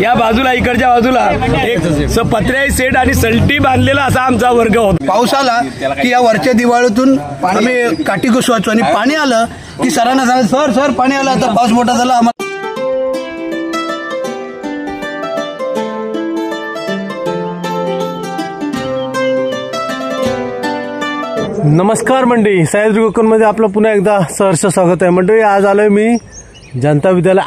या बाजूला इकडच्या बाजूला एक पत्र्याई सेट आणि सलटी बांधलेला असा आमचा वर्ग होता। पाऊस आला की या वरच्या दिवाळीतून आम्ही काठी घुसवायचो आणि पाणी आलं की सरांना सांगायचं सर पाणी आलं, आता पाऊस मोठा झाला आम्हाला। नमस्कार मंडळी, सह्याद्री कोकणमध्ये आपलं पुन्हा एकदा सहर्ष स्वागत आहे। मंडळी, आज आलोय मी जनता विद्यालय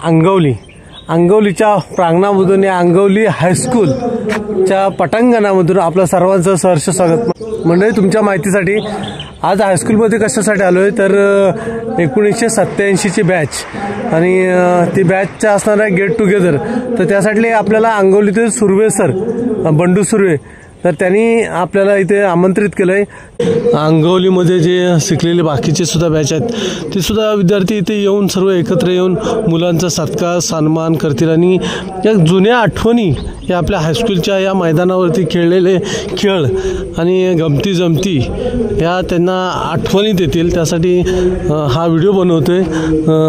अंगवलीच्या प्रांगणामधून या अंगवली हायस्कूलच्या पटांगणामधून आपलं सर्वांचं सहर्ष स्वागत। मंडळी, तुमच्या माहितीसाठी आज हायस्कूलमध्ये कशासाठी आलोय तर 1987 ची बॅच आणि ती बॅचच्या असणारा गेट टुगेदर, तर त्यासाठी आपल्याला अंगवलीतील सुर्वे सर बंडू सुर्वे तर त्यांनी आपल्याला इथे आमंत्रित केलंय। अंगवलीमध्ये जे शिकलेले बाकीचे सुद्धा बॅच आहेत ते सुद्धा विद्यार्थी इथे येऊन सर्व एकत्र येऊन मुलांचा सत्कार सन्मान करतील आणि या जुन्या आठवणी या आपल्या हायस्कूलच्या या मैदानावरती खेळलेले खेळ आणि गमती जमती या त्यांना आठवणी देतील, त्यासाठी हा व्हिडिओ बनवतोय।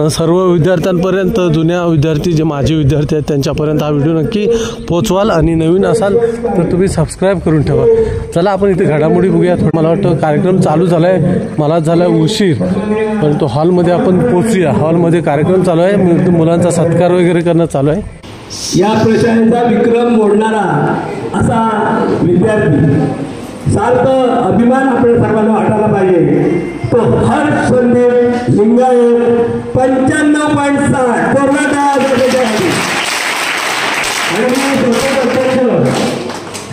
सर्व विद्यार्थ्यांपर्यंत, जुन्या विद्यार्थी जे माजी विद्यार्थी आहेत त्यांच्यापर्यंत हा व्हिडिओ नक्की पोहोचवाल आणि नवीन असाल तर तुम्ही सबस्क्राईब करून ठेवा। चला आपण इथे घडामोडी बघूया। मला वाटतं कार्यक्रम चालू झालाय, मला झाला उशीर, परंतु हॉलमध्ये आपण पोहोचूया। हॉलमध्ये कार्यक्रम चालू आहे, मुलांचा सत्कार वगैरे करणं चालू आहे। या प्रशासनाचा विक्रम मोडणारा असा विद्यार्थी सार्थ अभिमान आपल्या सर्वांना वाटायला पाहिजे तो हर्ष संदीप लिंगायत 95.60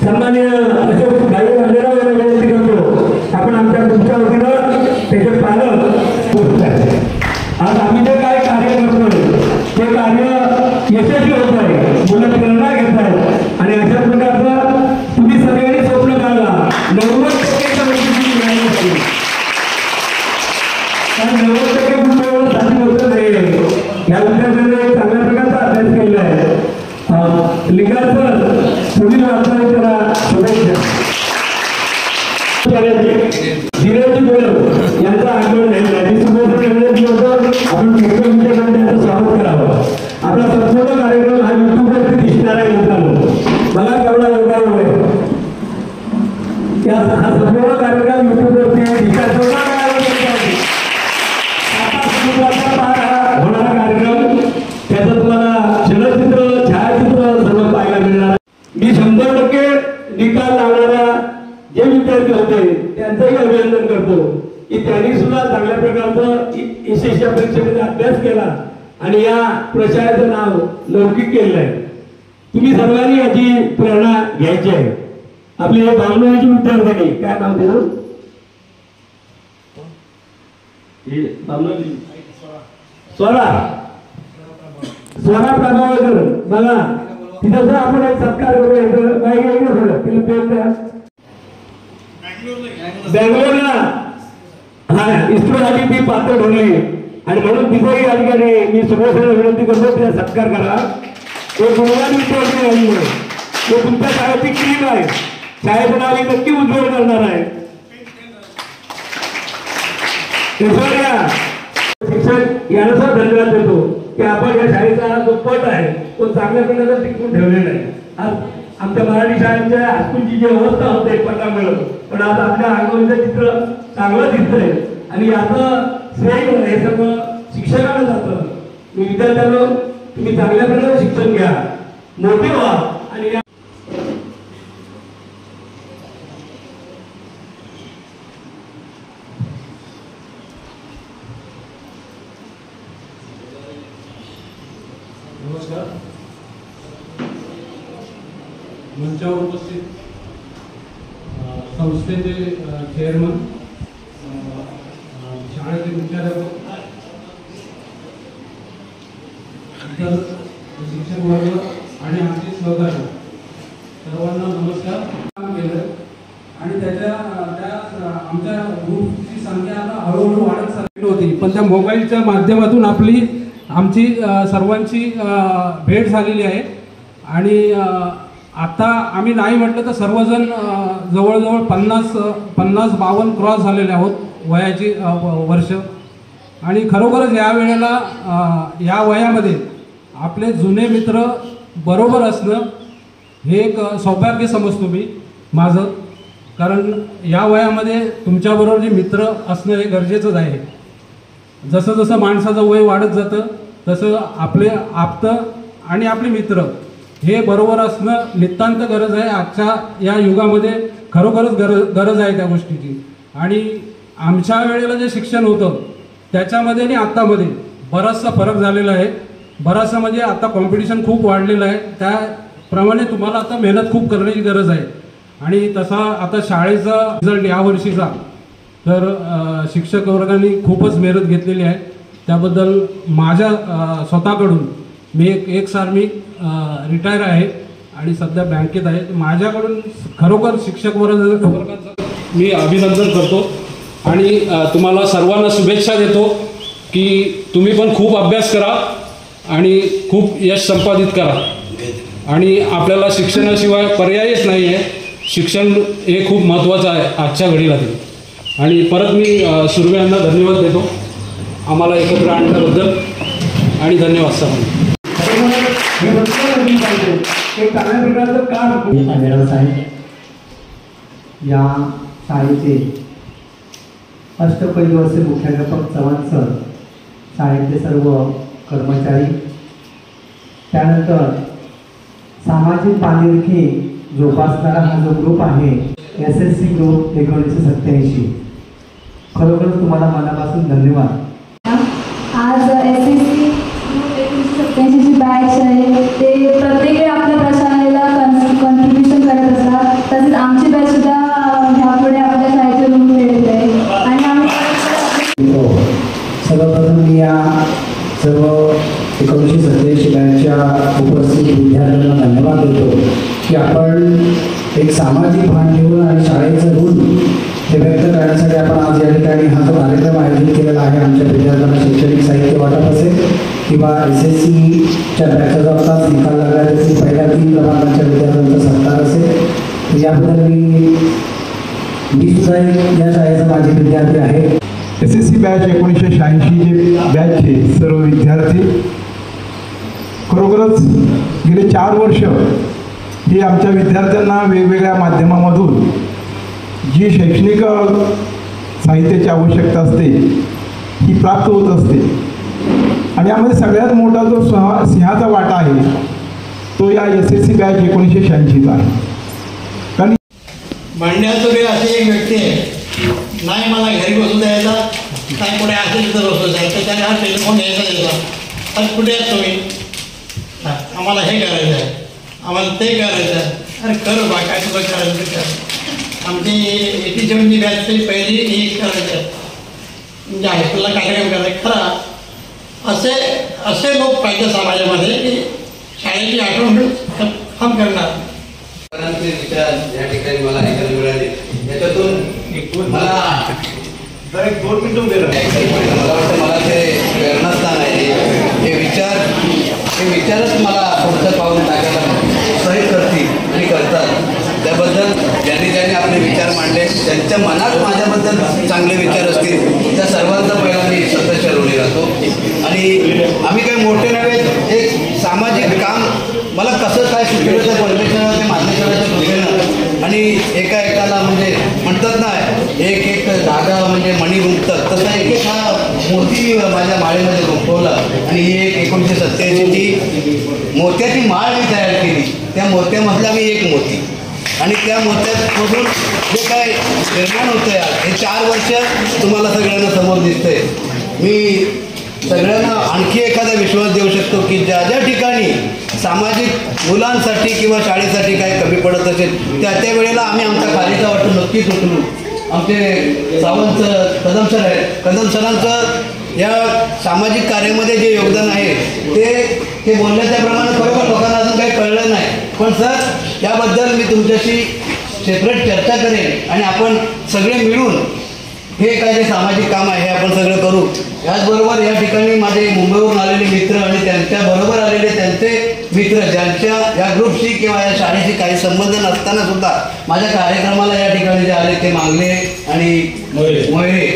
सन्माननीय अशोक भाई वंदेराव यांना विनंती करतो आपण आमच्या तुमच्या वतीनं त्याचे पालक आज आम्ही जे काय कार्य करतोय ते कार्य यशस्वी होत आहे, मुलं प्रेरणा घेत आहेत आणि अशा प्रकारचं तुम्ही सगळ्यांनी स्वप्न काढला 90% मिळाली पाहिजे, कारण 90% गुण साधी गोष्ट नाही। या विद्यार्थ्यांनी चांगल्या प्रकारचा अभ्यास केलेला आहे। लिंगायत सर पुढील वाटचाली त्याला शुभेच्छा। धीरज गोयल यांचं आगमन आपण त्यांचं स्वागत करावं। आपला संपूर्ण कार्यक्रम हा युट्यूबवरती दिसणार आहे मित्रांनो, मला केवढा योगदान होय हा संपूर्ण कार्यक्रम युट्यूबवरती दिसणार होणारा कार्यक्रम, त्याचा तुम्हाला चलचित्र छायाचित्र सर्व पाहायला मिळणार। मी 100% निकाल लावणाऱ्या जे विद्यार्थी होते त्यांचंही अभिनंदन करतो की त्यांनी सुद्धा चांगल्या प्रकारचं यशस्वी परीक्षेमध्ये अभ्यास केला आणि या प्रशासनाचं नाव लौकिक केलेलं आहे। तुम्ही सर्वांनी याची प्रेरणा घ्यायची आहे। आपले हे बांगलोरचे विद्यार्थ्यांनी काय नाव दिलं स्वरा प्रभावकर, बघा तिथं आपण एक सत्कार करूया। बँगलोरला हा इस्रोसाठी ती पात्र ठरली आणि म्हणून तिथेही या ठिकाणी मी सुभाषाला विनंती करतो तिला सत्कार करा। तो गुणवान विद्यार्थी नाही, तो तुमच्या शाळेची टीम आहे, शाळेचं नाव नक्की उज्ज्वल करणार आहे। शिक्षक यांना सुद्धा धन्यवाद देतो की आपण या शाळेचा जो पट आहे तो चांगल्या प्रकारे टिकवून ठेवलेला आहे। आज आमच्या मराठी शाळेच्या हायस्कूलची जी अवस्था होते पटामुळे, पण आज आपल्या अंगवलीचं चित्र चांगलं दिसतंय आणि याचं श्रेय हे सर्व शिक्षकांना जातं। मी विद्यार्थ्यांना तुम्ही चांगल्या प्रकारे शिक्षण घ्या, मोठे व्हा आणि नमस्कार। मंचावर उपस्थित संस्थेचे चेअरमन, शाळेचे मुख्याध्यापक, इतर शिक्षक वर्ग आणि आमचे सहकारी सर्वांना नमस्कार। काम केलं आणि त्या आमच्या ग्रुपची संख्या आता हळूहळू वाढत चालली होती, पण त्या मोबाईलच्या माध्यमातून आमची सर्वांची भेट झालेली आहे आणि आता आम्ही नाही म्हटलं तर सर्वजण जवळजवळ 50-52 क्रॉस झालेले आहोत वयाची वर्ष आणि खरोखरच या वेळेला या वयामध्ये आपले जुने मित्र बरोबर असणं हे एक सौभाग्य समजतो मी माझं, कारण या वयामध्ये तुमच्याबरोबर जे मित्र असणं हे गरजेचंच आहे. जसं जसं माणसाचं वय वाढत जातं तसं आपले आप्त आणि आपले मित्र हे बरोबर असणं नितांत गरज आहे. आजच्या या युगामध्ये खरोखरच गरज आहे त्या गोष्टीची. आणि आमच्या वेळेला जे शिक्षण होतं त्याच्यामध्ये आणि आत्तामध्ये बराचसा फरक झालेला आहे. बराचसा म्हणजे आता कॉम्पिटिशन खूप वाढलेलं आहे, त्याप्रमाणे तुम्हाला आता मेहनत खूप करण्याची गरज आहे. आणि तसा आता शाळेचा रिझल्ट यावर्षीचा तर शिक्षक वर्गाने खूपच मेहनत घेतलेली आहे. त्याबद्दल माझ्या स्वतःकडून मी एक सार मी रिटायर आहे आणि सध्या बँकेत आहे. माझ्याकडून खरोखर शिक्षक वर्गाचं मी अभिनंदन करतो आणि तुम्हाला सर्वांना शुभेच्छा देतो की तुम्ही पण खूप अभ्यास करा आणि खूप यश संपादित करा. आणि आपल्याला शिक्षणाशिवाय पर्यायच नाही आहे. शिक्षण हे खूप महत्त्वाचं आहे आजच्या घडीला तरी. आणि परत मी सुर्वे यांना धन्यवाद देतो आम्हाला एकत्र आणल्याबद्दल आणि धन्यवाद सर. एक चांगल्या प्रकारचं काम आंबेडकर साहेब या शाळेचे अष्टपैलू असे मुख्याध्यापक चव्हाण सर, शाळेतले सर्व कर्मचारी, त्यानंतर सामाजिक बांधिलकी जोपासणारा हा जो ग्रुप आहे SSC ग्रुप 1987, खरोखर तुम्हाला मनापासून धन्यवाद. आज SSC 1987 ची बॅच आहे ते प्रत्येक वेळी आपल्या प्रशालेला कॉन्ट्रीब्युशन करत असतात. तसेच आमची बॅच सुद्धा ह्यापुढे आपल्या शाळेचे रूम मिळत आहे. आणि आम्ही सर्वप्रथम मी या सर्व 1987 बॅचच्या उपस्थित विद्यार्थ्यांना धन्यवाद देतो की आपण एक सामाजिक भान ठेवून आणि शाळेचं ऋण हे व्यक्त करण्यासाठी आपण आज या ठिकाणी हा जो कार्यक्रम आयोजित केलेला आहे. आमच्या विद्यार्थ्यांना शैक्षणिक साहित्य वाटप असेल किंवा SSCच्या बॅचचा जो आताच निकाल लागला त्यातील पहिल्या 3 क्रमांकाच्या विद्यार्थ्यांचा सत्कार असेल. याबद्दल मी सुद्धा या शाळेचा माझे विद्यार्थी आहे. SSC बॅच 1986 जे बॅचचे सर्व विद्यार्थी खरोखरच गेले 4 वर्ष हे आमच्या विद्यार्थ्यांना वेगवेगळ्या माध्यमामधून जी शैक्षणिक साहित्याची आवश्यकता असते ही प्राप्त होत असते. आणि यामध्ये सगळ्यात मोठा जो सिंहाचा वाटा आहे तो या SSC बॅच 1986चा आहे. कारण भांड्याचोरी अशी एक व्यक्ती आहे, नाही मला घरी बसू द्यायचा, काय कुठे असेल तर बसू द्यायचं, त्याने हा टेलिफोन यायचा, तर कुठे आहेत तुम्ही, आम्हाला हे करायचं आहे, आम्हाला ते करायचं आहे. अरे करू बा, काय तुला करायचं कर. आमची 87ची बॅचची पहिली एक करायचं आहे, म्हणजे हायस्कूलला कार्यक्रम करायचा खरा. असे लोक पाहिजे समाजामध्ये की शाळेची आठवण काम करणार. विचार या ठिकाणी मला ऐकायला मिळाले. याच्यातून मला 2 मिनिटं मला वाटतं मला ते प्रेरणास्थान आहे. हे विचारच मला पुढचं पाऊल टाकायला सहित करतील आणि करतात. त्याबद्दल ज्यांनी आपले विचार मांडले, त्यांच्या मनात माझ्याबद्दल चांगले विचार असतील त्या सर्वांचा पहिला मी सतत ऋणी राहतो. आणि आम्ही काही मोठे नव्हे, एक सामाजिक काम मला कसं काय शिकवलं त्या परमेश्वराच्या ते मान्यश्वराच्या कृपेनं. आणि एकाला म्हणजे म्हणतात ना एक धागा म्हणजे मणी गुंफतात, तसा एक हा मोती माझ्या माळेमध्ये गुंफवला. आणि ही एक 1987ची मोत्याची माळ मी तयार केली. त्या मोत्यामधला मी एक मोती, आणि त्या मोत्यामधून जे काय निर्माण होतं आहे हे 4 वर्ष तुम्हाला सगळ्यांना समोर दिसतंय. मी सगळ्यांना आणखी एखादा विश्वास देऊ शकतो की ज्या ज्या ठिकाणी सामाजिक मुलांसाठी किंवा शाळेसाठी काय कमी पडत असेल त्या वेळेला आम्ही आमचा खालीचा वाटून नक्कीच उचलू. आमचे सावंत कदम सर आहेत, कदम सरांचं या सामाजिक कार्यामध्ये जे योगदान आहे ते बोलण्याच्याप्रमाणे खरोखर लोकांना अजून काही कळलं नाही. पण सर याबद्दल मी तुमच्याशी सेपरेट चर्चा करेन आणि आपण सगळे मिळून हे काय जे सामाजिक काम आहे हे आपण सगळं करू. याचबरोबर या ठिकाणी माझे मुंबईवरून आलेले मित्र आणि त्यांच्याबरोबर आलेले त्यांचे मित्र ज्यांच्या या ग्रुपशी किंवा या शाळेशी काही संबंध नसताना सुद्धा माझ्या कार्यक्रमाला या ठिकाणी जे आले ते मांगले आणि मोहिरे,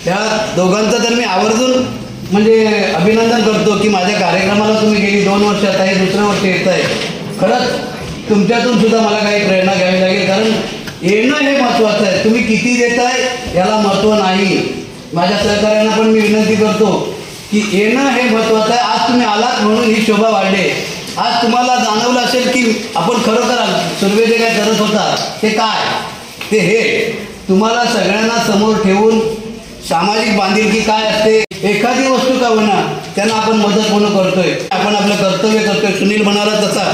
त्या दोघांचं तर मी आवर्जून म्हणजे अभिनंदन करतो की माझ्या कार्यक्रमाला तुम्ही गेली 2 वर्ष, आता हे 2रं वर्ष येत आहे. खरंच तुमच्यातून सुद्धा मला काही प्रेरणा घ्यावी लागेल, कारण येणं हे महत्त्वाचं आहे. तुम्ही किती देताय याला महत्त्व नाही. माझ्या सहकार्यांना पण मी विनंती करतो की येणं हे महत्त्वाचं आहे. आज तुम्ही आलात म्हणून ही शोभा वाढली. आज तुम्हाला जाणवलं असेल की आपण खरोखर सुर्वे जे काय करत होता ते काय, ते हे तुम्हाला सगळ्यांना समोर ठेवून सामाजिक बांधिलकी काय असते, एखादी वस्तू का होईना त्यांना आपण मदत म्हणून करतोय, आपण आपलं कर्तव्य करतोय. सुनील म्हणाला तसा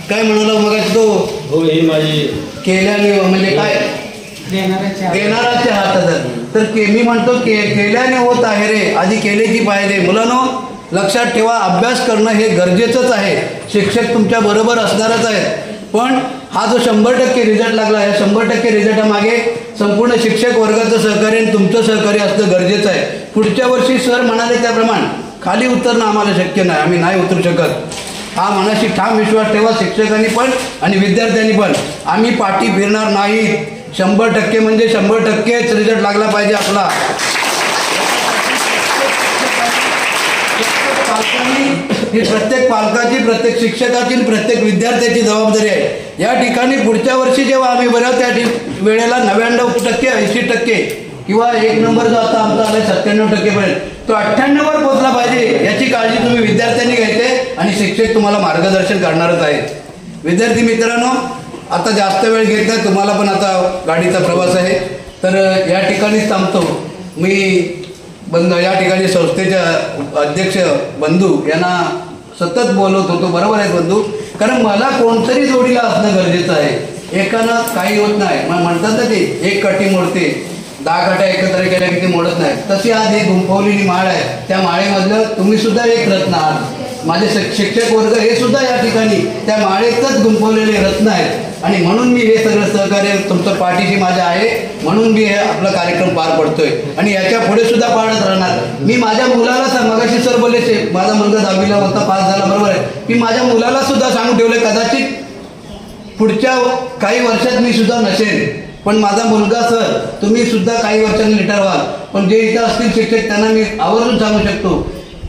काय म्हणाला मग तो हो हे माझी केल्याने म्हणजे काय देणाराच्या हातात. तर मी म्हणतो केल्याने होत आहे रे, आधी केले की पाहिजे. मुलांनो लक्षात ठेवा, अभ्यास करणं हे गरजेचंच आहे. शिक्षक तुमच्या बरोबर असणारच आहेत, पण हा जो 100% रिझल्ट लागला आहे, 100% रिझल्टामागे संपूर्ण शिक्षक वर्गाचं सहकार्य आणि तुमचं सहकार्य असणं गरजेचं आहे. पुढच्या वर्षी सर म्हणाले त्याप्रमाणे खाली उतरणं आम्हाला शक्य नाही, आम्ही नाही उतरू शकत. हा मनाशी ठाम विश्वास ठेवा, शिक्षकांनी पण आणि विद्यार्थ्यांनी पण. आम्ही पाठी फिरणार नाही. 100% म्हणजे 100%च रिझल्ट लागला पाहिजे आपला. ही प्रत्येक पालकाची, प्रत्येक शिक्षकाची, प्रत्येक विद्यार्थ्याची जबाबदारी आहे. या ठिकाणी पुढच्या वर्षी जेव्हा आम्ही बऱ्याच त्या वेळेला 99%, 80% किंवा 1 नंबर जो आता आमचा आला 97% पर्यंत, तो 98 वर पोहोचला पाहिजे याची काळजी तुम्ही विद्यार्थ्यांनी घ्यायचे आणि शिक्षक तुम्हाला मार्गदर्शन करणारच आहेत. विद्यार्थी मित्रांनो, आता जास्त वेळ घेत नाही, तुम्हाला पण आता गाडीचा प्रवास आहे, तर या ठिकाणीच थांबतो. मी या ठिकाणी संस्थेच्या अध्यक्ष बंधू यांना सतत बोलवत होतो. बरोबर आहे बंधू, कारण मला कोणतरी जोडीला असणं गरजेचं आहे. एकानं काही होत नाही. मग म्हणतात ना ते एक काठी मोडते, 10 काठ्या एकत्र केल्या की ते मोडत नाही. तशी आज एक गुंफवलेली माळ आहे. त्या माळेमधलं तुम्ही सुद्धा एक रत्न आहात. माझे शिक्षक वर्ग हे सुद्धा या ठिकाणी त्या माळेतच गुंफवलेले रत्न आहेत. आणि म्हणून मी हे सगळं सहकार्य तुमचं पाठीशी माझ्या आहे, म्हणून मी हे आपला कार्यक्रम पार पडतोय आणि याच्या पुढे सुद्धा पाडत राहणार. मी माझ्या मुलाला मगाशी सर बोलले, माझा मुलगा 10वीला होता, पास झाला, बरोबर आहे. मी माझ्या मुलाला सुद्धा सांगून ठेवले, कदाचित पुढच्या काही वर्षात मी सुद्धा नसेल, पण माझा मुलगा सर तुम्ही सुद्धा काही वर्षांनी रिटायर व्हाल, पण जे इथं असतील शिक्षक त्यांना मी आवर्जून सांगू शकतो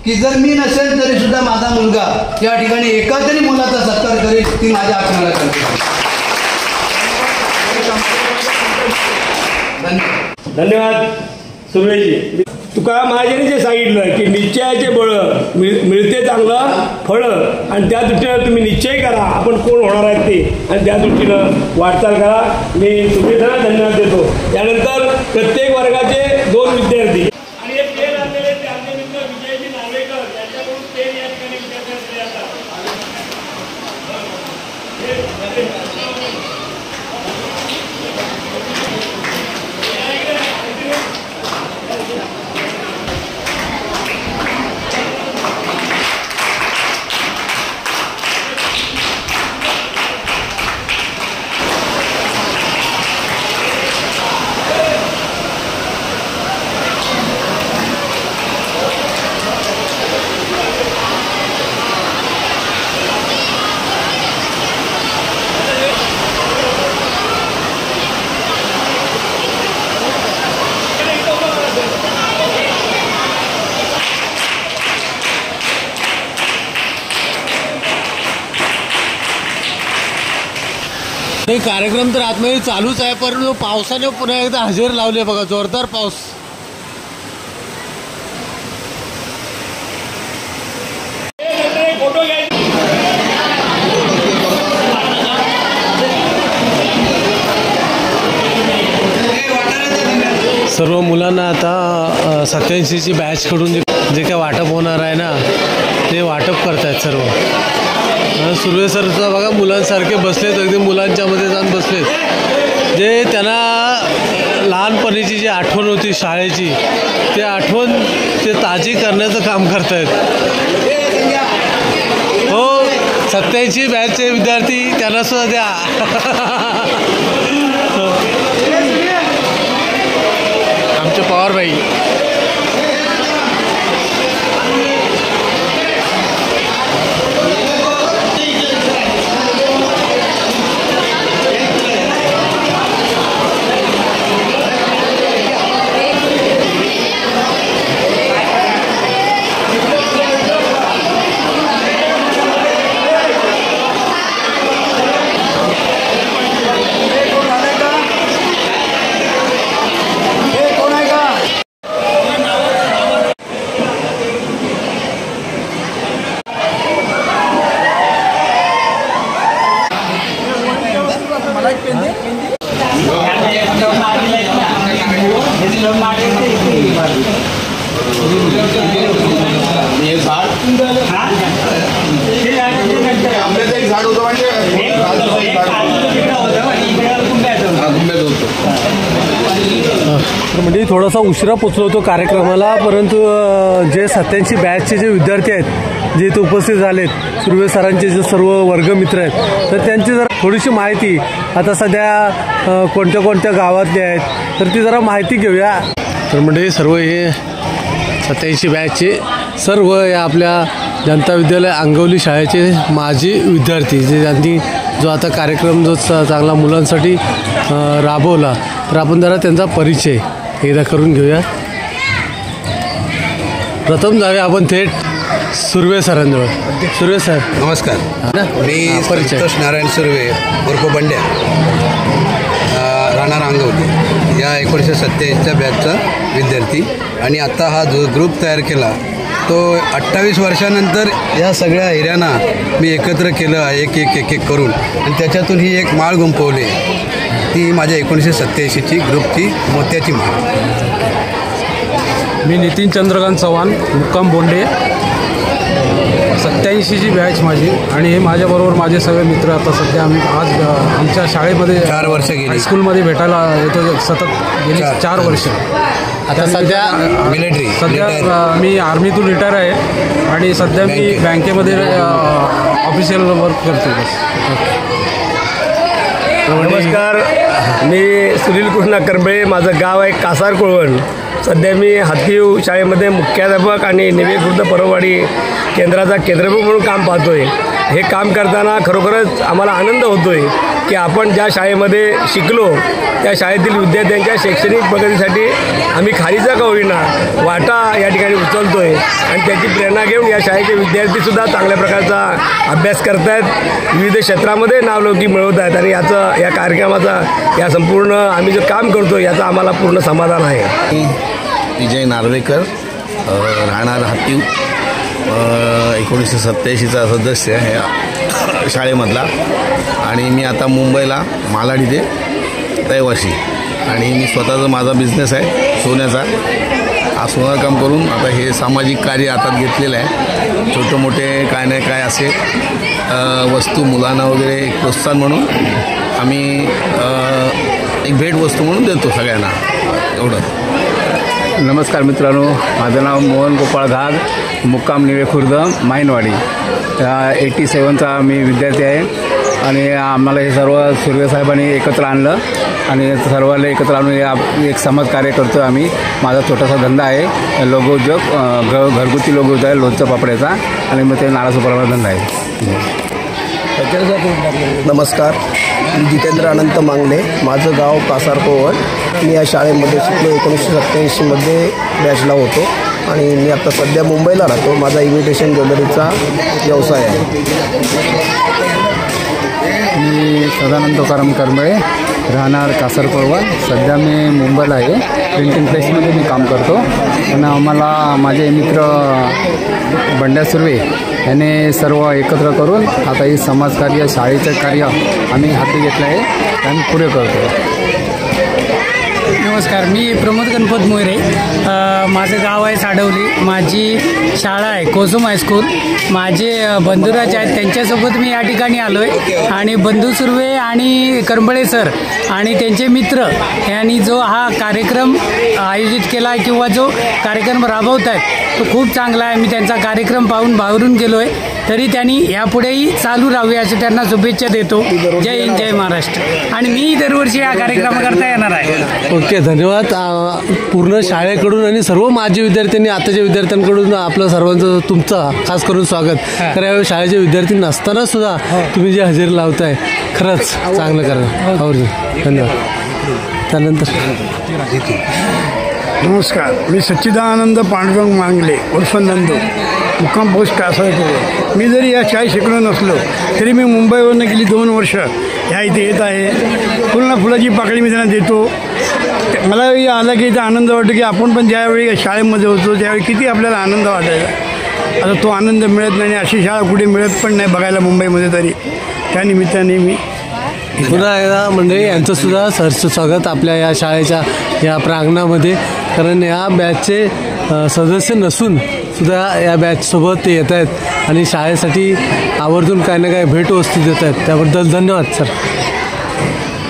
की जर मी नसेल तरी सुद्धा माझा मुलगा या ठिकाणी एका तरी मुलाचा सत्कार करेल, ती माझ्या आत्म्याला करते. धन्यवाद सुर्वेजी. तुका महाराजांनी जे सांगितलं की निश्चयाचे बळ मिळते चांगलं फळं, आणि त्या दृष्टीनं तुम्ही निश्चय करा आपण कोण होणार आहेत ते, आणि त्या दृष्टीनं वाटचाल करा. मी तुम्ही सगळ्यांना धन्यवाद देतो. त्यानंतर प्रत्येक वर्गाचे 2 विद्यार्थी आणि एक पेन आणलेले ते आमचे मित्र विजयजी नार्वेकर यांच्याकडून पेन या ठिकाणी विद्यार्थ्यांकडे येतात. नाही, कार्यक्रम तर आतमध्ये चालूच आहे, परंतु पावसाने पुन्हा एकदा हजेरी लावली आहे. बघा, जोरदार पाऊस. सर्व मुलांना आता 87ची बॅचकडून जे काय वाटप होणार आहे ना, ते वाटप करतायत सर्व. सुर्वे सर सुद्धा बघा मुलांसारखे बसलेत, अगदी मुलांच्या मध्ये जाऊन बसलेत. जे त्यांना लहानपणीची जी आठवण होती शाळेची, ते आठवण ते ताजी करण्याचं काम करतायत. हो, 87 बॅचचे विद्यार्थी त्यांना सुद्धा द्या. आमचे पवारभाई. तर म्हणजे थोडासा उशिरा पोचलो होतो कार्यक्रमाला, परंतु जे 87 बॅचचे जे विद्यार्थी आहेत जे इथे उपस्थित झालेत, सुर्वे सरांचे जे सर्व वर्गमित्र आहेत, तर त्यांची जरा थोडीशी माहिती आता सध्या कोणत्या कोणत्या गावातले आहेत तर ती जरा माहिती घेऊया. तर म्हणजे सर्व हे 87 बॅचचे सर्व या आपल्या जनता विद्यालय अंगवली शाळेचे माजी विद्यार्थी जे त्यांनी जो आता कार्यक्रम जो चांगला मुलांसाठी राबवला, तर आपण जरा त्यांचा परिचय एकदा करून घेऊया. प्रथम जाऊया आपण थेट सुर्वे सरांजवळ. सुर्वे सर नमस्कार. मी संतोष नारायण सुर्वे उर्फ बंड्या, राहणार अंगवली, या 1987च्या बॅचचा विद्यार्थी. आणि आता हा जो ग्रुप तयार केला तो 28 वर्षानंतर या सगळ्या हिऱ्यांना मी एकत्र केलं एक एक करून, आणि त्याच्यातून ही एक माळ गुंफवली. ती माझ्या 1987ची ग्रुपची मोत्याची माळ. मी नितीन चंद्रकांत चव्हाण, मुक्काम बोंडे, 87ची बॅच माझी. आणि हे माझ्याबरोबर माझे सगळे मित्र आता सध्या आम्ही आज आमच्या शाळेमध्ये 4 वर्ष गेली, हायस्कूलमध्ये भेटायला येतो सतत गेली 4 वर्ष. आता सध्या मिलिटरी मी आर्मीतून रिटायर आहे आणि सध्या मी बँकेमध्ये ऑफिशियल वर्क करतो. नमस्कार, मी सुनील कृष्णा करबळे, माझं गाव आहे कासार कोळवण. सध्या मी हातकीव शाळेमध्ये मुख्याध्यापक आणि निवेखुर्द परवाडी केंद्राचा केंद्रप्रमुख म्हणून काम पाहतो आहे. हे काम करताना खरोखरच आम्हाला आनंद होतो आहे की आपण ज्या शाळेमध्ये शिकलो त्या शाळेतील विद्यार्थ्यांच्या शैक्षणिक प्रगतीसाठी आम्ही खालीचा का होईना वाटा या ठिकाणी उचलतो आहे. आणि त्याची प्रेरणा घेऊन या शाळेचे विद्यार्थीसुद्धा चांगल्या प्रकारचा अभ्यास करत आहेत, विविध क्षेत्रामध्ये नावलौकिक मिळवत आहेत. आणि या कार्यक्रमाचा या संपूर्ण आम्ही जे काम करतो याचं आम्हाला पूर्ण समाधान आहे. विजय नार्वेकर, राहणार हातीव, 1987चा सदस्य आहे शाळेमधला. आणि मी आता मुंबईला मालाड इथे रहिवासी. आणि मी स्वतःचा माझा बिझनेस आहे सोन्याचा. हा सोनाकाम करून आता हे सामाजिक कार्य हातात घेतलेलं आहे. छोटे मोठे काय नाही काय असे वस्तू मुलांना वगैरे एक प्रोत्साहन म्हणून आम्ही एक भेटवस्तू म्हणून देतो सगळ्यांना, एवढं. नमस्कार मित्रांनो, माझं नाव मोहन गोपाळ घाग, मुक्काम निवेखुर्द माहिनवाडी. 87चा मी विद्यार्थी आहे. आणि आम्हाला हे सर्व सुर्वे साहेबांनी एकत्र आणलं आणि सर्वांना एकत्र आणून एक समाज कार्य करतो आम्ही. माझा छोटासा धंदा आहे, लोगोद्योग, घरगुती लोगोद्योग आहे, लोणचं पापड्याचा. आणि मग ते नारळ सुपारीचा धंदा आहे. नमस्कार, मी जितेंद्र अनंत मांगले, माझं गाव कासार कोळवण. मी या शाळेमध्ये शिकलो, 1987मध्ये बॅचला होतो. आणि मी आता सध्या मुंबईला राहतो. माझा इमिटेशन ज्वेलरीचा व्यवसाय आहे. मी सदानंद तुकाराम करमळे, राहणार कासार कोळवण. सध्या मी मुंबईला आहे, प्रिंटिंग प्रेसमध्ये मी काम करतो. आणि आम्हाला माझे मित्र बंड्या सुर्वे याने सर्व एकत्र करून आता हे समाजकार्य, शाळेचं कार्य आम्ही हाती घेतलं आहे आणि पुढे करतो. नमस्कार, मी प्रमोद गणपत मोरे, माझं गाव आहे साडवली, माझी शाळा आहे कोसुम हायस्कूल. माझे बंधुराज आहेत, त्यांच्यासोबत मी या ठिकाणी आलो आहे. आणि बंधू सुर्वे आणि करंबळे सर आणि त्यांचे मित्र यांनी जो हा कार्यक्रम आयोजित केला आहे किंवा जो कार्यक्रम राबवत आहेत तो खूप चांगला आहे. मी त्यांचा कार्यक्रम पाहून बाहेरून गेलो आहे. तरी त्यांनी यापुढेही चालू राहावे असे त्यांना शुभेच्छा देतो. जय हिंद, जय महाराष्ट्र. आणि मी दरवर्षी हा कार्यक्रम करता येणार आहे. ओके, धन्यवाद. पूर्ण शाळेकडून आणि सर्व माजी विद्यार्थ्यांनी आताच्या विद्यार्थ्यांकडून आपलं सर्वांचं तुमचं खास करून स्वागत. तर यावेळी शाळेचे विद्यार्थी नसताना सुद्धा तुम्ही जे हजेरी लावताय खरंच चांगलं करा. धन्यवाद. त्यानंतर नमस्कार, मी सच्चिदानंद पांडुरंग मांगले उर्फ नंदू, मुक्काम पोस्ट कासार कोळवण. मी जरी या शाळेत शिकलो नसलो तरी मी मुंबईवरून गेली 2 वर्ष ह्या इथे येत आहे. पूर्ण फुलाची पाकळी मी त्यांना देतो. मला आला की इथं आनंद वाटतो की आपण पण ज्यावेळी शाळेमध्ये होतो त्यावेळी किती आपल्याला आनंद वाटायचा. आता तो आनंद मिळत नाही, अशी शाळा कुठे मिळत पण नाही बघायला मुंबईमध्ये. तरी त्यानिमित्ताने मी पुन्हा एकदा मंडळी यांचं सुद्धा सरचं स्वागत आपल्या या शाळेच्या या प्रांगणामध्ये. कारण या बॅचचे सदस्य नसून सुद्धा या बॅचसोबत ते येत आहेत आणि शाळेसाठी आवर्जून काही ना काही भेटवस्तू देत आहेत, त्याबद्दल धन्यवाद सर.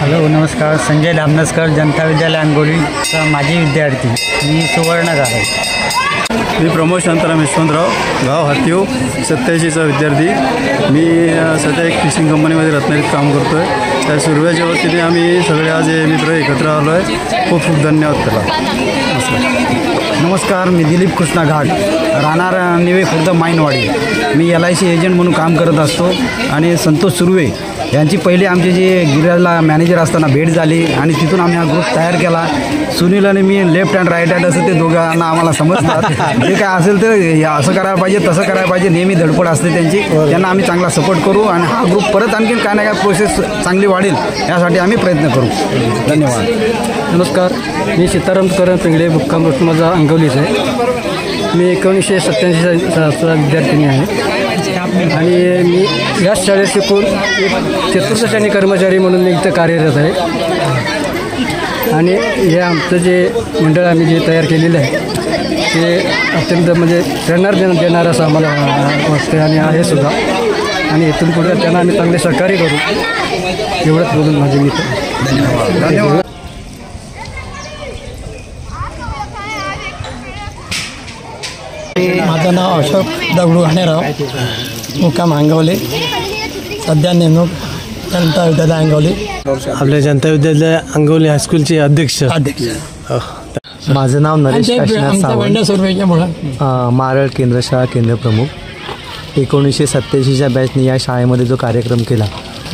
हॅलो नमस्कार, संजय धामनसकर, जनता विद्यालय अंगोलीचा माजी विद्यार्थी. मी सुवर्णगाव आहे. मी प्रमोद शांताराम यशवंतराव, गाव हातीव, 87चा विद्यार्थी. मी सध्या एक फिशिंग कंपनीमध्ये रत्नागिरीत काम करतो आहे. त्या सुरव्याच्या वतीने आम्ही सगळे आज हे मित्र एकत्र आलो आहे. खूप खूप धन्यवाद त्याला. नमस्कार, मी दिलीप कृष्णा घाट, राहणार निवे खुर्द माईनवाडी. मी LIC एजंट म्हणून काम करत असतो आणि संतोष सुर्वे यांची पहिली आमची जे गिराजला मॅनेजर असताना भेट झाली आणि तिथून आम्ही हा ग्रुप तयार केला. सुनील आणि मी लेफ्ट हँड राईट हँड असं ते दोघांना आम्हाला समजतात. जे काय असेल तर असं करायला पाहिजे, तसं करायला पाहिजे, नेहमी धडपड असते त्यांची. त्यांना आम्ही चांगला सपोर्ट करू आणि हा ग्रुप परत आणखीन काय ना काय प्रोसेस चांगली वाढेल यासाठी आम्ही प्रयत्न करू. धन्यवाद. नमस्कार, मी सीताराम तुकाराम पिंगळे, मुक्काम पोस्ट माझा अंगवलीच आहे. मी 1987चा विद्यार्थिनी आहे आणि मी याच शाळेत शिकून एक चतुर्थ श्रेणी कर्मचारी म्हणून मी इथं कार्यरत आहे. आणि हे आमचं जे मंडळ आम्ही जे तयार केलेलं आहे ते अत्यंत म्हणजे प्रेरणा देणारं असं आम्हाला वाटतं आणि आहे सुद्धा. आणि इथून पुढे त्यांना आम्ही चांगले सहकार्य करू, एवढंच बोलून माझे मित्र. धन्यवाद. माझं नाव अशोक दगडू घाणेराव, मुक्काम अंगवली. सध्या नेमणूक जनता विद्यालय अंगवली. आपल्या जनता विद्यालय अंगवली हायस्कूलचे अध्यक्ष. माझं नाव नरेश काशीनाथ सावंत, मारळ केंद्रशाळा केंद्र प्रमुख. 1987च्या बॅचने या शाळेमध्ये जो कार्यक्रम केला,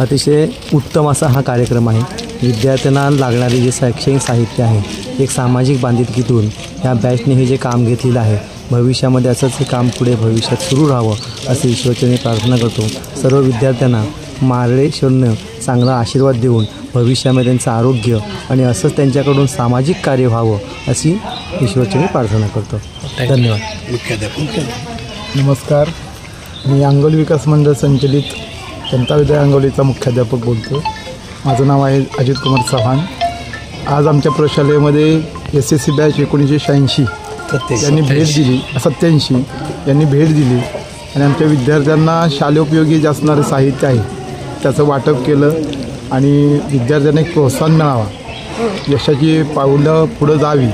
अतिशय उत्तम असा हा कार्यक्रम आहे. विद्यार्थ्यांना लागणारे जे शैक्षणिक साहित्य आहे, एक सामाजिक बांधिलकीतून या बॅचने हे जे काम घेतलेलं आहे, भविष्यामध्ये असंच हे काम पुढे भविष्यात सुरू राहावं असे ईश्वरचरणी प्रार्थना करतो. सर्व विद्यार्थ्यांना मार्लेश्वरनं चांगला आशीर्वाद देऊन भविष्यामध्ये त्यांचं आरोग्य आणि असंच त्यांच्याकडून सामाजिक कार्य व्हावं अशी ईश्वरचरणी प्रार्थना करतो. धन्यवाद. नमस्कार, मी अंगोली विकास मंडळ संचलित जनता विद्यालय अंगोलीचा मुख्याध्यापक बोलतो. माझं नाव आहे अजित कुमार चव्हाण. आज आमच्या प्रशालेमध्ये SSC बॅच 1986 यांनी भेट दिली, 87 यांनी भेट दिली आणि आमच्या विद्यार्थ्यांना शालेयोपयोगी असणारं साहित्य आहे त्याचं वाटप केलं आणि विद्यार्थ्यांना एक प्रोत्साहन मिळावा, यशाची पावलं पुढं जावी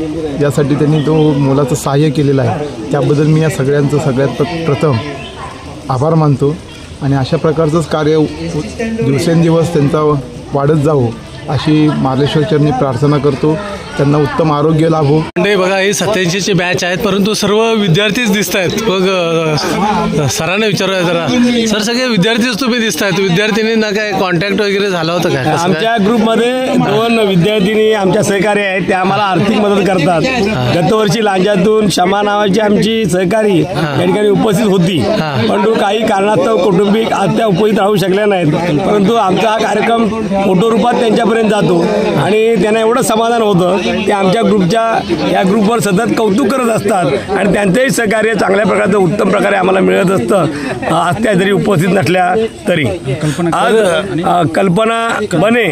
यासाठी त्यांनी तो मोलाचं सहाय्य केलेलं आहे. त्याबद्दल मी या सगळ्यांचं सगळ्यात प्रथम आभार मानतो आणि अशा प्रकारचंच कार्य दिवसेंदिवस त्यांचा वाढत जावं अशी मार्लेश्वरचरणी प्रार्थना करतो. त्यांना उत्तम आरोग्य लाभो. म्हणजे बघा, ही 87ची बॅच आहेत, परंतु सर्व विद्यार्थीच दिसत आहेत. मग सरांना विचारूया जरा, सर सगळे विद्यार्थीच तुम्ही दिसत आहेत, विद्यार्थिनींना काय कॉन्टॅक्ट वगैरे झाला होता काय? आमच्या ग्रुपमध्ये 2 विद्यार्थिनी आमच्या सहकारी आहेत, त्या आम्हाला आर्थिक मदत करतात. गतवर्षी लांजातून क्षमा नावाची आमची सहकारी या ठिकाणी उपस्थित होती, परंतु काही कारणास्तव कौटुंबिक आज त्या उपस्थित राहू शकल्या नाहीत. परंतु आमचा हा कार्यक्रम फोटो रूपात त्यांच्यापर्यंत जातो आणि त्यांना एवढं समाधान होतं. ते आमच्या ग्रुपच्या या ग्रुपवर सतत कौतुक करत असतात आणि त्यांचंही सहकार्य चांगल्या प्रकारचं उत्तम प्रकारे आम्हाला मिळत असतं. आज त्या जरी उपस्थित नसल्या तरी आज कल्पना बने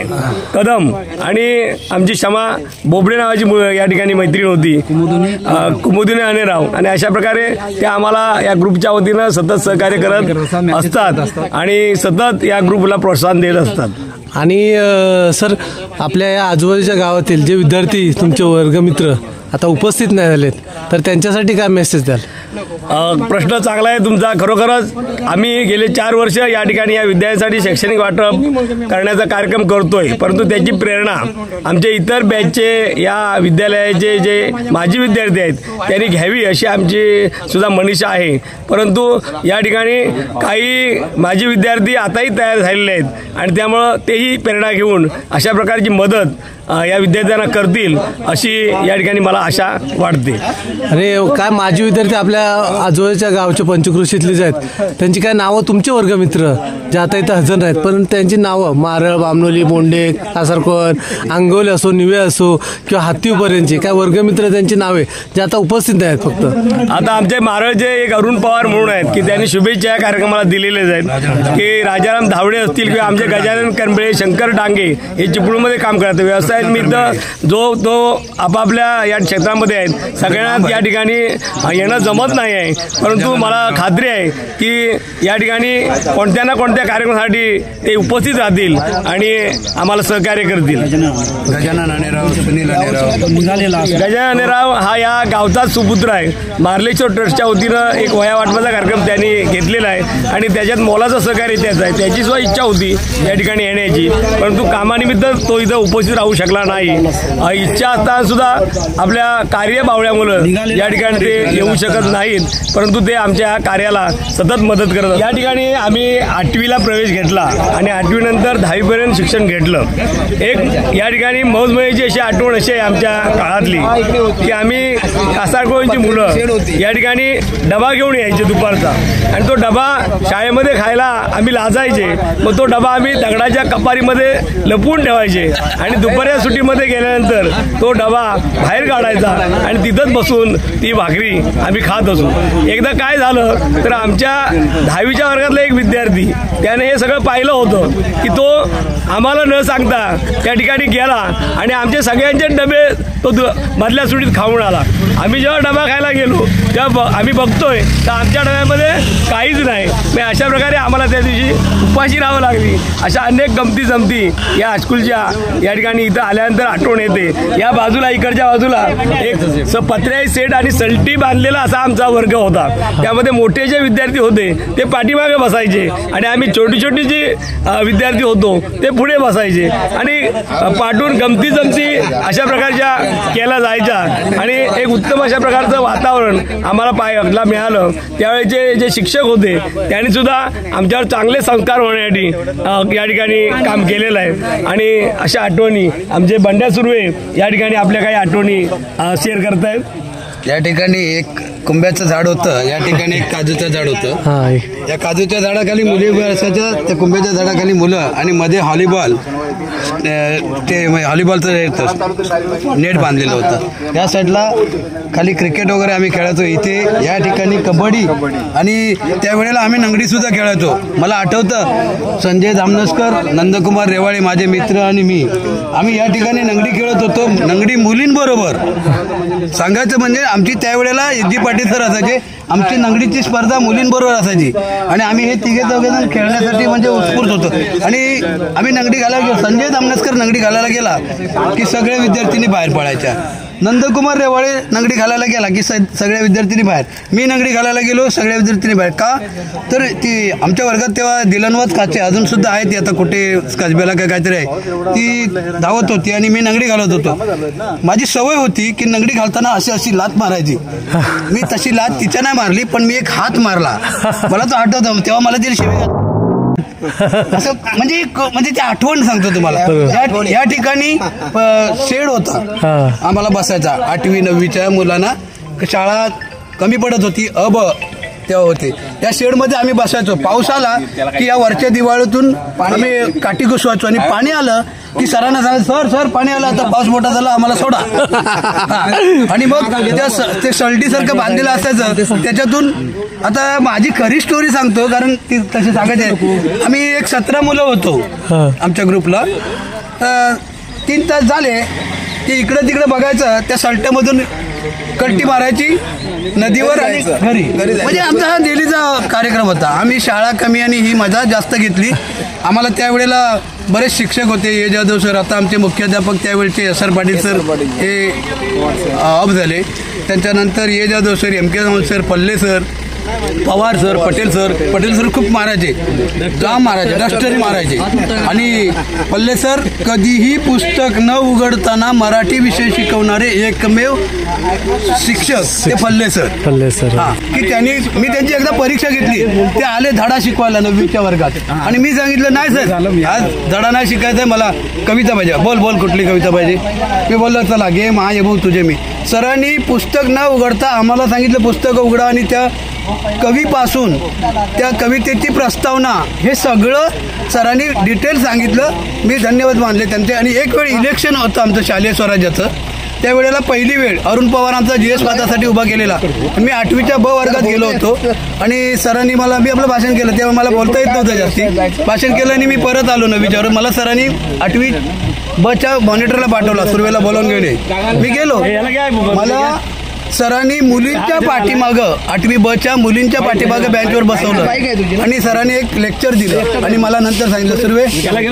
कदम आणि आमची क्षमा बोबडे नावाची या ठिकाणी मैत्रीण होती, कुमुदिनी अनेराव, आणि अशा प्रकारे त्या आम्हाला या ग्रुपच्या वतीनं सतत सहकार्य करत असतात आणि सतत या ग्रुपला प्रोत्साहन देत असतात. आणि सर, आपल्या या आजूबाजूच्या गावातील जे विद्यार्थी तुमचे वर्गमित्र आता उपस्थित नाही झालेत, तर त्यांच्यासाठी काय मेसेज द्याल? प्रश्न चांगला आहे तुमचा. खरोखरच आम्ही गेले 4 वर्ष या ठिकाणी या विद्यार्थ्यांसाठी शैक्षणिक वाटप करण्याचा कार्यक्रम करतोय, परंतु त्याची प्रेरणा आमचे इतर बॅचचे या विद्यालयाचे जे माजी विद्यार्थी आहेत त्यांनी घ्यावी अशी आमची सुद्धा मनीषा आहे. परंतु या ठिकाणी काही माजी विद्यार्थी आताही तयार झालेले आहेत आणि त्यामुळं तेही प्रेरणा घेऊन अशा प्रकारची मदत या विद्यार्थ्यांना करतील अशी या ठिकाणी मला आशा वाटते. आणि काय माजी विद्यार्थी आपल्या आजूबाजूच्या गावचे पंचकृषीतलेच आहेत, त्यांची काय नावं तुमचे वर्गमित्र जे आता इथं हजर आहेत, पण त्यांची नावं मारळ, बामनोली, बोंडे, कासारकोण, अंगवली असो, निवे असो किंवा हातीपर्यंतची काय वर्गमित्र त्यांची नावे जे आता उपस्थित आहेत? फक्त आता आमचे मारळचे एक अरुण पवार म्हणून आहेत की त्यांनी शुभेच्छा या कार्यक्रमाला दिलेलेच आहेत, की राजाराम धावडे असतील किंवा आमचे गजानन करंबळे, शंकर डांगे हे चिपळूणमध्ये काम करतात. व्यवसाय निमित्त जो तो आपापल्या या क्षेत्रामध्ये आहेत, सगळ्यांना या ठिकाणी येणं जमत नाही आहे, परंतु मला खात्री आहे की या ठिकाणी कोणत्या ना कोणत्या कार्यक्रमासाठी ते उपस्थित राहतील आणि आम्हाला सहकार्य करतील. गजानन अनेराव, सुनील अनेराव. गजानन अनेराव हा या गावचाच सुपुत्र आहे. मार्लेश्वर ट्रस्टच्या वतीनं एक वया वाटपाचा कार्यक्रम त्यांनी घेतलेला आहे आणि त्याच्यात मोलाचं सहकार्य त्याचं आहे. त्याची सुद्धा इच्छा होती या ठिकाणी येण्याची, परंतु कामानिमित्त तो इथं उपस्थित राहू शकला नाही. इच्छा असताना सुद्धा आपल्या कार्यबावळ्यामुळं या ठिकाणी ते येऊ शकत नाहीत, परंतु ते आमच्या कार्याला सतत मदत करतात. या ठिकाणी आम्ही 8वीला प्रवेश घेतला आणि 8वी नंतर 10वीपर्यंत शिक्षण घेतलं. एक या ठिकाणी मौजमजेची अशी आठवण अशी आहे आमच्या काळातली की आम्ही कासारकोळींची मुलं या ठिकाणी डबा घेऊन यायचे दुपारचा आणि तो डबा शाळेमध्ये खायला आम्ही लाजायचे. मग तो डबा आम्ही दगडाच्या कपारीमध्ये लपवून ठेवायचे आणि दुपारच्या सुट्टीमध्ये गेल्यानंतर तो डबा बाहेर काढायचा आणि तिथंच बसून ती भाकरी आम्ही खात असू. एकदा काय झालं तर आमच्या 10वीच्या वर्गातला एक विद्यार्थी त्याने हे सगळं पाहिलं होतं की तो आम्हाला न सांगता त्या ठिकाणी गेला आणि आमचे सगळ्यांचे डबे तो मधल्या सुट्टीत खाऊन आला. आम्ही जेव्हा डबा खायला गेलो तेव्हा आम्ही बघतोय तर आमच्या डब्यामध्ये काहीच नाही. मग अशा प्रकारे आम्हाला त्या दिवशी उपाशी राहावं लागली. अशा अनेक गमती जमती या हायस्कूलच्या या ठिकाणी इथं आल्यानंतर आठवण येते. या बाजूला इकडच्या बाजूला एक पत्र्याची सेट आणि सलटी बांधलेला असा आमचा वर्ग होता. त्यामध्ये मोठे जे विद्यार्थी होते ते पाठीमागे बसायचे आणि आम्ही छोटी छोटी जी विद्यार्थी होतो ते पुढे बसायचे आणि पाठून गमती जमती अशा प्रकारच्या केल्या जायच्या आणि एक उत्तम अशा प्रकारचं वातावरण आम्हाला पाहायला मिळालं. त्यावेळेचे जे शिक्षक होते त्यांनी सुद्धा आमच्यावर चांगले संस्कार होण्यासाठी या ठिकाणी काम केलेलं आहे आणि अशा आठवणी आमचे बंड्या सुर्वे या ठिकाणी आपल्या काही आठवणी शेअर करतायत. या ठिकाणी एक कुंब्याचं झाड होतं, या ठिकाणी एक काजूचं झाड होतं. या काजूच्या झाडाखाली मुली उभ्या असायच्या, त्या कुंब्याच्या झाडाखाली मुलं आणि मध्ये हॉलीबॉल ते हॉलीबॉलचं नेट बांधलेलं होतं. त्या साईडला खाली क्रिकेट वगैरे आम्ही खेळायचो. इथे या ठिकाणी कबड्डी आणि त्यावेळेला आम्ही नंगडी सुद्धा खेळायचो. मला आठवतं संजय धामनसकर, नंदकुमार रेवाळे माझे मित्र आणि मी आम्ही या ठिकाणी नंगडी खेळत होतो. नंगडी मुलींबरोबर. सांगायचं म्हणजे आमची त्यावेळेला जी पाटील सर असायचे, आमची नंगडीची स्पर्धा मुलींबरोबर असायची आणि आम्ही हे तिघे चौघेजण खेळण्यासाठी म्हणजे उत्स्फूर्त होतो. आणि आम्ही नंगडी घालायला गेलो. संजय धामनसकर नंगडी घालायला गेला की सगळ्या विद्यार्थिनी बाहेर पडायच्या. नंदकुमार रेवाळे नंगडी घालायला गेला की सगळ्या विद्यार्थिनी बाहेर. मी नंगडी घालायला गेलो, सगळ्या विद्यार्थिनी बाहेर. का तर ती आमच्या वर्गात तेव्हा दिलनवाज काचे अजून सुद्धा आहे, ती आता कुठे कसब्याला काय काहीतरी आहे, ती धावत होती आणि मी नंगडी घालत होतो. माझी सवय होती की नंगडी घालताना अशी लात मारायची. मी तशी लात तिच्या नाही मारली, पण मी एक हात मारला. मला तो आठवतं तेव्हा मला तिला शिवी असं म्हणजे ती आठवण सांगतो तुम्हाला. या ठिकाणी शेड होता आम्हाला बसायचा. 8वी 9वीच्या मुलांना शाळा कमी पडत होती, तेव्हा होते. या शेडमध्ये आम्ही बसायचो. पाऊस आला की या वरच्या दिवाळीतून आम्ही काठी घुसवायचो आणि पाणी आलं की सरांना सांगायचं सर पाणी आलं, आता पाऊस मोठा झाला, आम्हाला सोडा. आणि मग ते सलटीसारखं बांधलेलं असायचं. त्याच्यातून आता माझी खरी स्टोरी सांगतो कारण ती तशी सांगायची. आम्ही एक 17 मुलं होतो आमच्या ग्रुपला. 3 तास झाले की इकडे तिकडे बघायचं, त्या सलट्यामधून कल्टी मारायची नदीवर आणि घरी. म्हणजे आमचा हा डेलीचा कार्यक्रम होता. आम्ही शाळा कमी आणि ही मजा जास्त घेतली. आम्हाला त्यावेळेला बरेच शिक्षक होते. ये जाधव सर, आता आमचे मुख्याध्यापक त्यावेळेचे एस आर पाटील सर हे ऑफ झाले. त्यांच्यानंतर Y Jadhav sir, M K Raman sir, Palle sir, Pawar sir, Patel sir खूप मारायचे, जाम मारायचे, डस्टरी मारायचे. आणि पल्ले सर कधीही पुस्तक न उघडताना मराठी विषय शिकवणारे एकमेव शिक्षक ते पल्ले सर. की मी त्यांची एकदा परीक्षा घेतली. ते आले धडा शिकवायला 9वीच्या वर्गात आणि मी सांगितलं नाही सर आज धडा नाही शिकायचा आहे, मला कविता पाहिजे. बोल कुठली कविता पाहिजे. मी बोललो चला घे मा ये भाऊ तुझे मी. सरांनी पुस्तक न उघडता आम्हाला सांगितलं पुस्तक उघडा आणि त्या कवीपासून त्या कवितेची प्रस्तावना हे सगळं सरांनी डिटेल सांगितलं. मी धन्यवाद मानले त्यांचे. आणि एक वेळ इलेक्शन होतं आमचं शालेय स्वराज्याचं. त्यावेळेला पहिली वेळ अरुण पवार आमचा GS पदासाठी उभा केलेला. मी 8वीच्या ब वर्गात गेलो होतो आणि सरांनी मी आपलं भाषण केलं. तेव्हा मला बोलता येत नव्हतं जास्ती. भाषण केलं आणि मी परत आलो 9वीच्यावर. मला सरांनी 8वी बच्या मॉनिटरला पाठवला, सुरवेला बोलावून घेऊन. मी गेलो. मला सरांनी मुलींच्या पाठीमागं 8वी बच्या मुलींच्या पाठीमागं बँचवर बसवलं आणि सरांनी एक लेक्चर दिलं आणि मला नंतर सांगितलं सर्वे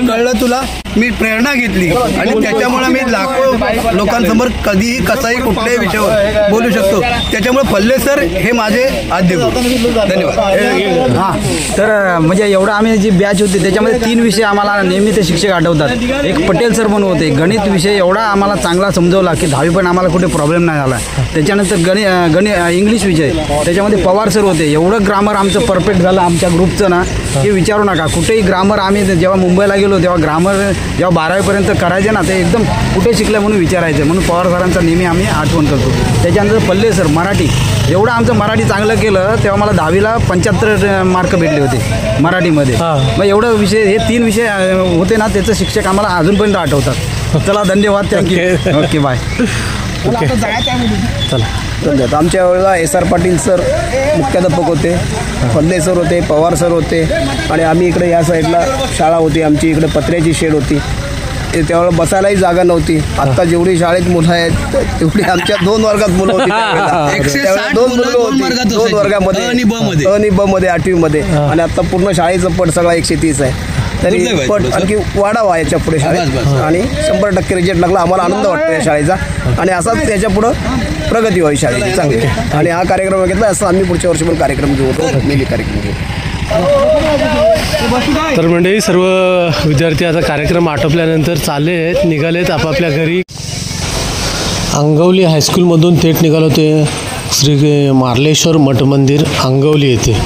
कळलं तुला, मी प्रेरणा घेतली आणि त्याच्यामुळे मी लाखो लोकांसमोर कधीही कसाही कुठल्याही विषयावर बोलू शकतो. त्याच्यामुळे फल्ले सर हे माझे आद्य गुरु. धन्यवाद. हां, तर म्हणजे एवढं आम्ही जी बॅच होती त्याच्यामध्ये 3 विषय आम्हाला नेहमी ते शिक्षक आठवतात. एक पटेल सर म्हणून होते, गणित विषय एवढा आम्हाला चांगला समजवला की 10वी पण आम्हाला कुठे प्रॉब्लेम नाही झाला. त्याच्यानंतर इंग्लिश विषय त्याच्यामध्ये पवार सर होते. एवढं ग्रामर आमचं परफेक्ट झालं आमच्या ग्रुपचं ना की विचारू नका. कुठेही ग्रामर आम्ही जेव्हा मुंबईला गेलो तेव्हा ग्रामर जेव्हा 12वीपर्यंत करायचे ना ते एकदम कुठे शिकलं म्हणून विचारायचं. म्हणून पवार सरांचा नेहमी आम्ही आठवण करतो. त्याच्यानंतर पल्ले सर मराठी, एवढं आमचं मराठी चांगलं केलं तेव्हा मला 10वीला 75 मार्क भेटले होते मराठीमध्ये. मग एवढं विषय हे 3 विषय होते ना त्याचं शिक्षक आम्हाला अजूनपर्यंत आठवतात. चला धन्यवाद. थँक्यू. Okay bye. ओके चला. आमच्या वेळेला SR पाटील सर मुख्याध्यापक होते, फल्ले सर होते, पवार सर होते आणि आम्ही इकडे या साईडला शाळा होती आमची, इकडे पत्र्याची शेड होती. त्यावेळेला बसायलाही जागा नव्हती. आता जेवढी शाळेत मुलं आहेत तेवढी आमच्या 2 वर्गात मुलं होती. त्यावेळेला 2 मुलं होती 2 वर्गामध्ये, अ आणि ब मध्ये 8वी मध्ये. आणि आता पूर्ण शाळेचं पट सगळा 130 आहे. तरी पट आणखी वाढावा याच्या पुढे शाळेत आणि 100% रिजल्ट लागला. आम्हाला आनंद वाटतो या शाळेचा आणि असाच त्याच्या पुढं प्रगती व्हावी शाळेची चांगली. आणि हा कार्यक्रम घेतला असं आम्ही पुढच्या वर्षी पण कार्यक्रम घेऊ, नेहमी कार्यक्रम घेऊ. तर मंडळी सर्व विद्यार्थी आता कार्यक्रम आटोपल्यानंतर चालले आहेत, निघालेत आपापल्या घरी. अंगवली हायस्कूलमधून थेट निघालो ते श्री मार्लेश्वर मठ मंदिर अंगवली येथे.